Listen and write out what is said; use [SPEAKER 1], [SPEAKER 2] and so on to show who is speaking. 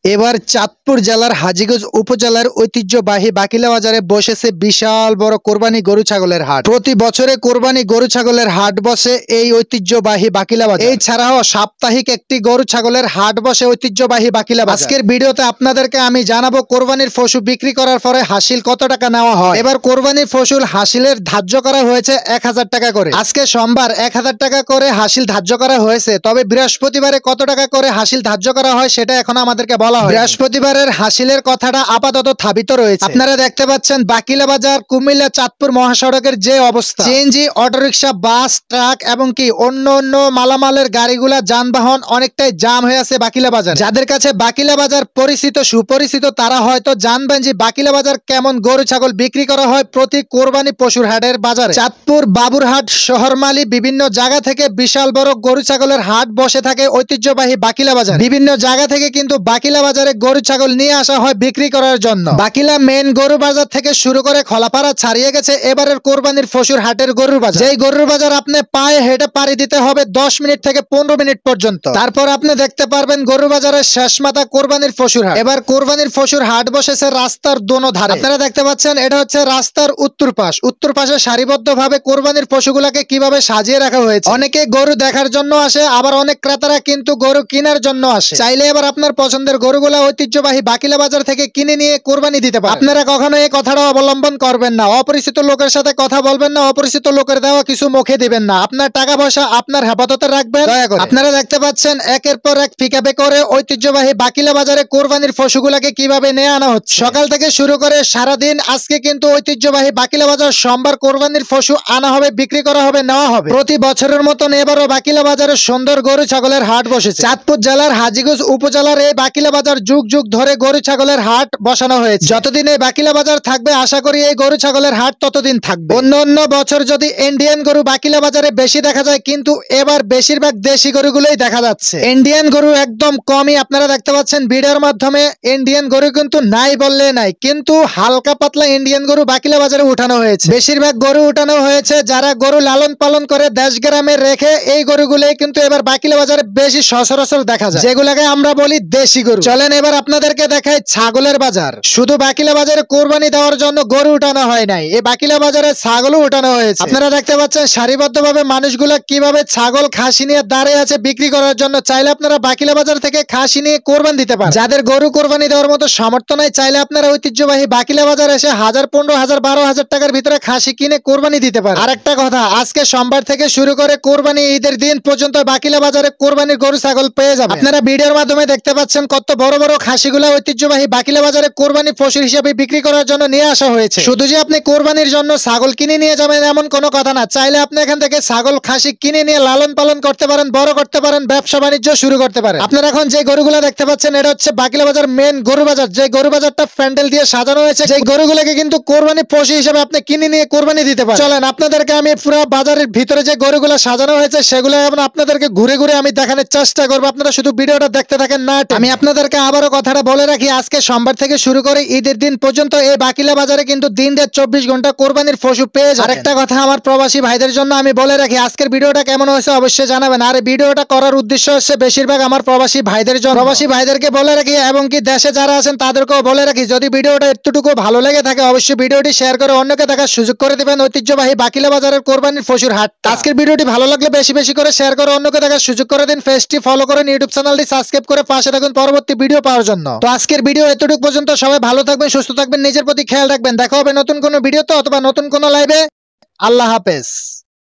[SPEAKER 1] এবার চাঁদপুর জেলার হাজীগঞ্জ উপজেলার ঐতিহ্যবাহী বাকিলা বাজারে বসেছে বিশাল বড় কোরবানি গরু ছাগলের হাট। প্রতি বছরে কোরবানি গরু ছাগলের হাট বসে এই ঐতিহ্যবাহী বাকিলা বাজার। এছাড়াও সাপ্তাহিক একটি গরু ছাগলের হাট বসে ঐতিহ্যবাহী বাকিলা বাজার। আজকের ভিডিওতে আপনাদেরকে আমি জানাবো কোরবানির পশু বিক্রি করার পরে হাসিল কত টাকা নেওয়া হয়। এবার কোরবানির ফসল হাসিলের ধার্য করা হয়েছে 1000 টাকা করে। আজকে সোমবার 1000 টাকা করে হাসিল ধার্য করা হয়েছে, তবে বৃহস্পতিবারে কত টাকা করে হাসিল ধার্য করা হয় সেটা এখন আমাদেরকে বলা হয়। বৃহস্পতিবারের হাসিলের কথাটা আপাতত স্থাপিত রয়েছে। আপনারা দেখতে পাচ্ছেন বাকিলা বাজার কুমিল্লা চাঁদপুর মহাসড়কের যে অবস্থা, সিএনজি, অটোরিকশা, বাস, ট্রাক এবং কি অন্য মালামালের গাড়িগুলা যানবাহন অনেকটাই জাম হয়ে আছে বাকিলা বাজার। যাদের কাছে বাকিলা বাজার পরিচিত সুপরিচিত তারা হয়তো জানবেন যে বাকিলা বাজার কেমন গরু ছাগল বিক্রি করা হয় প্রতি কোরবানি পশুর হাটের বাজারে। চাঁদপুর, বাবুরহাট, শহরমালী বিভিন্ন জায়গা থেকে বিশাল বড় গরু ছাগলের হাট বসে থাকে ঐতিহ্যবাহী বাকিলা বাজার। বিভিন্ন জায়গা থেকে কিন্তু বাকিলা বাজারে গরু ছাগল নিয়ে আসা হয় বিক্রি করার জন্য। বাকিলা মেন গরু বাজার থেকে শুরু করে খলাপাড়া ছাড়িয়ে গেছে এবারের কোরবানির পশুর হাটের গরুর বাজার। যেই গরুর বাজার আপনি পায়ে হেঁটে পাড়ি দিতে হবে 10 মিনিট থেকে 15 মিনিট পর্যন্ত। তারপর আপনি দেখতে পারবেন গরু বাজারের শেষ মাথা কোরবানির পশুর হাট। এবার কোরবানির পশুর হাট বসেছে রাস্তার দোনো ধারে। আপনারা দেখতে পাচ্ছেন এটা হচ্ছে রাস্তার উত্তর পাশ। উত্তর পাশে সারিবদ্ধভাবে কোরবানির পশুগুলাকে কিভাবে সাজিয়ে রাখা হয়েছে। অনেকে গরু দেখার জন্য আসে, আবার অনেক ক্রেতারা কিন্তু গরু কেনার জন্য আসে। চাইলে এবার আপনার পছন্দের গরুগুলা ঐতিহ্যবাহী বাকিলা বাজার থেকে কিনে নিয়ে কোরবানি দিতে পারেন। আপনারা কখনো এই কথাটা অবলম্বন করবেন না। অপরিচিত লোকের সাথে কথা বলবেন না, অপরিচিত লোকের দেওয়া কিছু মুখে দিবেন না। আপনার টাকা পয়সা আপনার হেফাজতে রাখবেন দয়া করে। আপনারা দেখতে পাচ্ছেন একের পর এক পিকআপে করে ঐতিহ্যবাহী বাকিলা বাজারে কোরবানির পশুগুলাকে কিভাবে নিয়ে আনা হচ্ছে। সকাল থেকে শুরু করে সারাদিন আজকে কিন্তু ঐতিহ্যবাহী বাকিলা বাজার সোমবার কোরবানির পশু আনা হবে, বিক্রি করা হবে, নেওয়া হবে। প্রতি বছরের মতন এবারও বাকিলা বাজারে সুন্দর গরু ছাগলের হাট বসেছে। চাঁদপুর জেলার হাজীগঞ্জ উপজেলার এই বাকিলা বাজার যুগ যুগ ধরে গরু ছাগলের হাট বসানো হয়েছে। যতদিন এই বাকিলা বাজার থাকবে আশা করি এই গরু ছাগলের হাট ততদিন থাকবে। অন্য বছর যদি ইন্ডিয়ান গরু বাকিলা বাজারে বেশি দেখা যায়, কিন্তু এবার বেশিরভাগ দেশি গরুগুলোই দেখা যাচ্ছে। ইন্ডিয়ান গরু একদম কমই। আপনারা দেখতে পাচ্ছেন ভিডিওর মাধ্যমে ইন্ডিয়ান গরু কিন্তু নাই বললে নাই, কিন্তু হালকা পাতলা ইন্ডিয়ান গরু বাকিলা বাজারে উঠানো হয়েছে। বেশিরভাগ গরু উঠানো হয়েছে যারা গরু লালন পালন করে দেশ গ্রামে রেখে, এই গরুগুলোই কিন্তু এবার বাকিলা বাজারে বেশি সচরাচর দেখা যায়, যেগুলাকে আমরা বলি দেশি গরু। চলেন এবার আপনাদেরকে দেখাই ছাগলের বাজার। শুধু বাকিলা বাজারে কোরবানি দেওয়ার জন্য গরু উঠানো হয় নাই, এই বাকিলা বাজারে ছাগলও উঠানো হয়েছে। আপনারা দেখতে পাচ্ছেন সারিবদ্ধভাবে মানুষগুলা কিভাবে ছাগল খাসি নিয়ে দাঁড়িয়ে আছে বিক্রি করার জন্য। চাইলে আপনারা বাকিলা বাজার থেকে খাসি নিয়ে কোরবানি দিতে পারেন। যাদের গরু কোরবানি দেওয়ার মতো সামর্থ্য নাই, চাইলে আপনারা ঐতিহ্যবাহী বাকিলা বাজার এসে 1000, 15,000, 12,000 টাকার ভিতরে খাসি কিনে কোরবানি দিতে পারেন। আরেকটা কথা, আজকে সোমবার থেকে শুরু করে কোরবানি ঈদের দিন পর্যন্ত বাকিলা বাজারে কোরবানির গরু ছাগল পেয়ে যাবেন। আপনারা ভিডিওর মাধ্যমে দেখতে পাচ্ছেন কত বড় বড় খাসিগুলা ঐতিহ্যবাহী বাকিলা বাজারে কোরবানি পশু হিসেবে বিক্রি করার জন্য নিয়ে আসা হয়েছে। শুধু যে আপনি কোরবানির জন্য ছাগল কিনে নিয়ে যাবেন এমন কোনো কথা না। চাইলে আপনি এখান থেকে ছাগল খাসি কিনে নিয়ে লালন পালন করতে পারেন, বড় করতে পারেন, ব্যবসা বাণিজ্য শুরু করতে পারেন। আপনারা এখন যে গরুগুলা দেখতে পাচ্ছেন এটা হচ্ছে বাকিলা বাজার মেন গরু বাজার। যে গরু বাজারটা প্যান্ডেল দিয়ে সাজানো হয়েছে, সেই গরুগুলোকে কিন্তু কোরবানি পশু হিসেবে আপনি কিনে নিয়ে কোরবানি দিতে পারেন। চলেন আপনাদেরকে আমি পুরো বাজারের ভিতরে যে গরুগুলা সাজানো হয়েছে সেগুলো আপনাদেরকে ঘুরে ঘুরে আমি দেখানোর চেষ্টা করবো। আপনারা শুধু ভিডিওটা দেখতে থাকেন না। আমি আপনাদেরকে আবারও কথাটা বলে রাখি, আজকে সোমবার থেকে শুরু করে ঈদের দিন পর্যন্ত এই বাকিলা বাজারে কিন্তু দিন রাত 24 ঘন্টা কোরবানির পশু পেয়ে যাবেন। আরেকটা কথা আমার প্রবাসী ভাইদের জন্য আমি বলে রাখি, আজকের ভিডিওটা কেমন হয়েছে অবশ্যই জানাবেন। আর এই ভিডিওটা করার উদ্দেশ্য হচ্ছে বেশিরভাগ আমার প্রবাসী ভাইদের জন্য। প্রবাসী ভাইদেরকে বলে রাখি এবং কি দেশে যারা আছেন তাদেরকেও বলে রাখি, যদি ভিডিওটা একটুটুকু ভালো লেগে থাকে অবশ্যই ভিডিওটি শেয়ার করে অন্যকে দেখার সুযোগ করে দিবেন ঐতিহ্যবাহী বাকিলা বাজারের কোরবানির পশুর হাট। আজকের ভিডিওটি ভালো লাগলে বেশি বেশি করে শেয়ার করে অন্যকে দেখার সুযোগ করে দিন। পেজটি ফলো করেন, ইউটিউব চ্যানেলটি সাবস্ক্রাইব করে পাশে থাকুন পরবর্তী ভিডিও পাওয়ার জন্য। তো আজকের ভিডিও এতটুকু পর্যন্ত। সবাই ভালো থাকবেন, সুস্থ থাকবেন, নিজের প্রতি খেয়াল রাখবেন। দেখা হবে নতুন কোনো ভিডিওতে অথবা নতুন কোনো লাইভে। আল্লাহ হাফেজ।